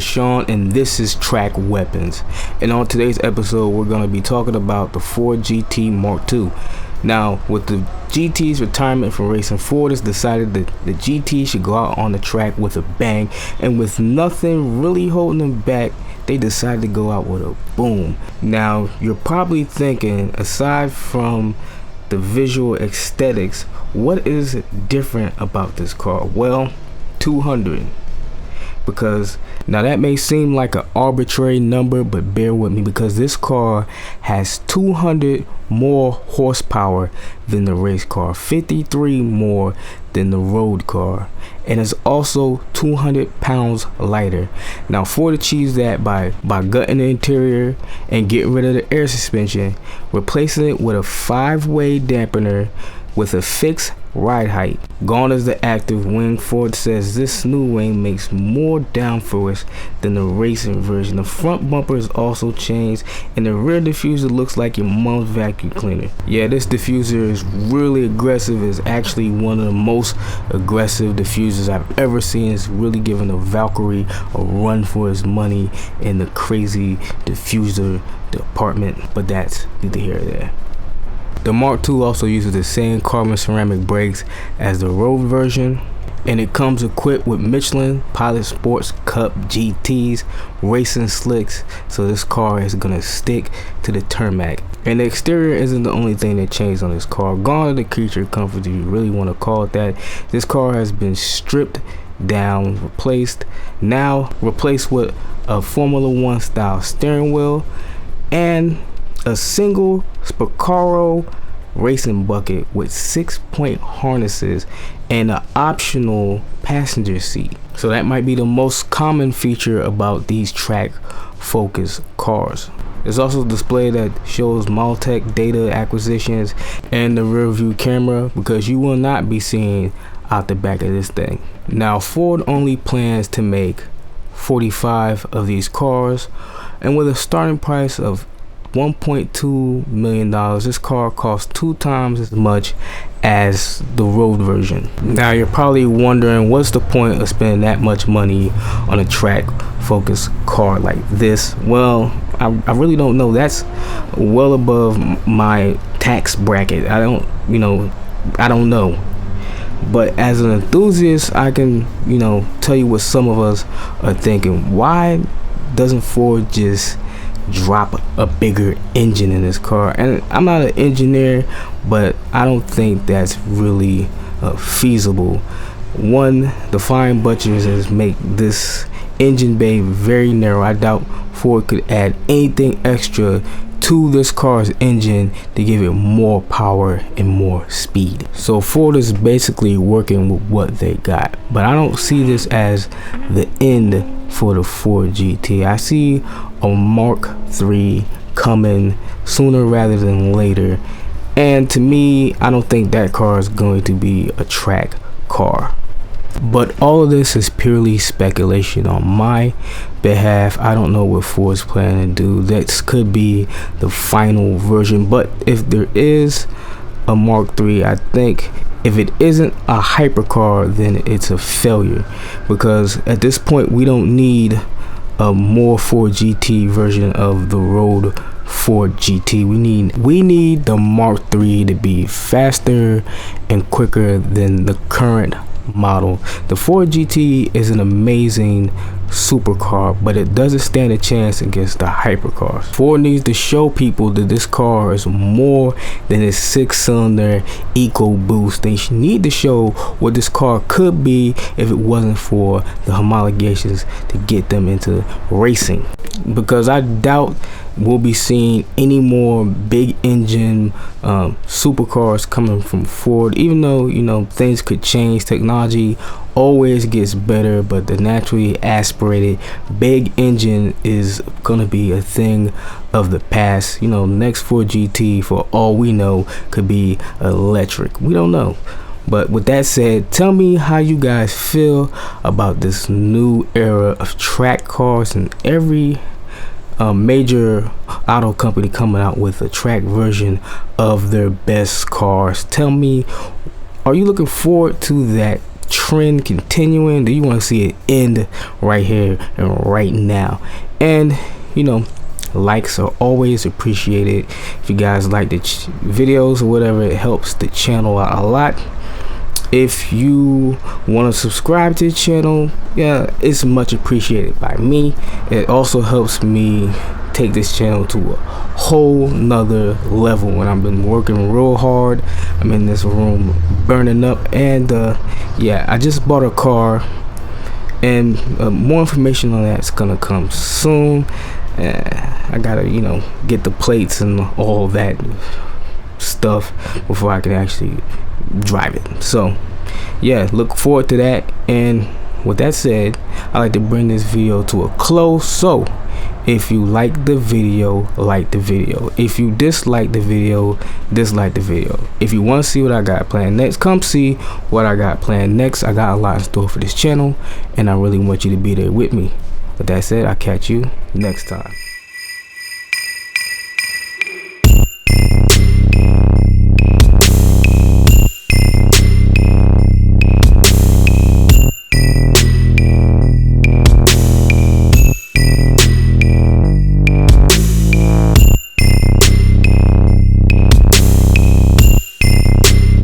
is Sean, and this is Track Weapons. And on today's episode, we're going to be talking about the Ford GT Mark II. Now, with the GT's retirement from racing, Ford has decided that the GT should go out on the track with a bang, and with nothing really holding them back, they decided to go out with a boom. Now, you're probably thinking, aside from the visual aesthetics, what is different about this car? Well, 200. Because now that may seem like an arbitrary number, but bear with me, because this car has 200 more horsepower than the race car, 53 more than the road car, and it's also 200 pounds lighter. Now Ford achieves that by gutting the interior and getting rid of the air suspension, replacing it with a 5-way dampener with a fixed ride height. Gone is the active wing. Ford says this new wing makes more downforce than the racing version. The front bumper is also changed, and the rear diffuser looks like your mom's vacuum cleaner. Yeah, this diffuser is really aggressive. It's actually one of the most aggressive diffusers I've ever seen. It's really giving the Valkyrie a run for its money in the crazy diffuser department, but that's neither here nor there. The Mark II also uses the same carbon ceramic brakes as the road version, and it comes equipped with Michelin Pilot Sports Cup GTs racing slicks, so this car is gonna stick to the tarmac. And the exterior isn't the only thing that changed on this car. Gone are the creature comforts, if you really want to call it that. This car has been stripped down, replaced with a Formula One style steering wheel and a single Spicaro racing bucket with 6-point harnesses and an optional passenger seat. So that might be the most common feature about these track focused cars. There's also a display that shows Maltech data acquisitions and the rear view camera, because you will not be seeing out the back of this thing. Now Ford only plans to make 45 of these cars, and with a starting price of $1.2 million, this car costs 2 times as much as the road version. Now you're probably wondering, what's the point of spending that much money on a track focused car like this? Well, I really don't know. That's well above my tax bracket. I don't know. But as an enthusiast, I can tell you what some of us are thinking. Why doesn't Ford just drop a bigger engine in this car? And I'm not an engineer, but I don't think that's really feasible. One, the fine butchers is make this engine bay very narrow. I doubt Ford could add anything extra to this car's engine to give it more power and more speed. So Ford is basically working with what they got, but I don't see this as the end for the Ford GT. I see a Mark III coming sooner rather than later, and to me, I don't think that car is going to be a track car. But all of this is purely speculation on my behalf. I don't know what Ford's planning to do. That could be the final version, but if there is a Mark III, I think if it isn't a hypercar, then it's a failure, because at this point we don't need a more Ford GT version of the road Ford GT. We need the Mark III to be faster and quicker than the current model. The Ford GT is an amazing supercar, but it doesn't stand a chance against the hypercars. Ford needs to show people that this car is more than a 6-cylinder EcoBoost. They need to show what this car could be if it wasn't for the homologations to get them into racing, because I doubt we'll be seeing any more big engine supercars coming from Ford. Even though things could change, technology always gets better, but the naturally aspirated big engine is gonna be a thing of the past. Next Ford GT, for all we know, could be electric. We don't know. But with that said, tell me how you guys feel about this new era of track cars, and every major auto company coming out with a track version of their best cars. Tell me, are you looking forward to that trend continuing? Do you want to see it end right here and right now? And you know, likes are always appreciated. If you guys like the videos or whatever, it helps the channel out a lot. If you want to subscribe to the channel, yeah, it's much appreciated by me. It also helps me take this channel to a whole nother level when I've been working real hard. I'm in this room burning up, and yeah, I just bought a car, and more information on that's gonna come soon. I gotta, you know, get the plates and all that stuff before I can actually drive it. So yeah, look forward to that. And with that said, I like to bring this video to a close. So if you like the video, like the video. If you dislike the video, dislike the video. If you want to see what I got planned next, come see what I got planned next. I got a lot in store for this channel, and I really want you to be there with me. With that said, I'll catch you next time.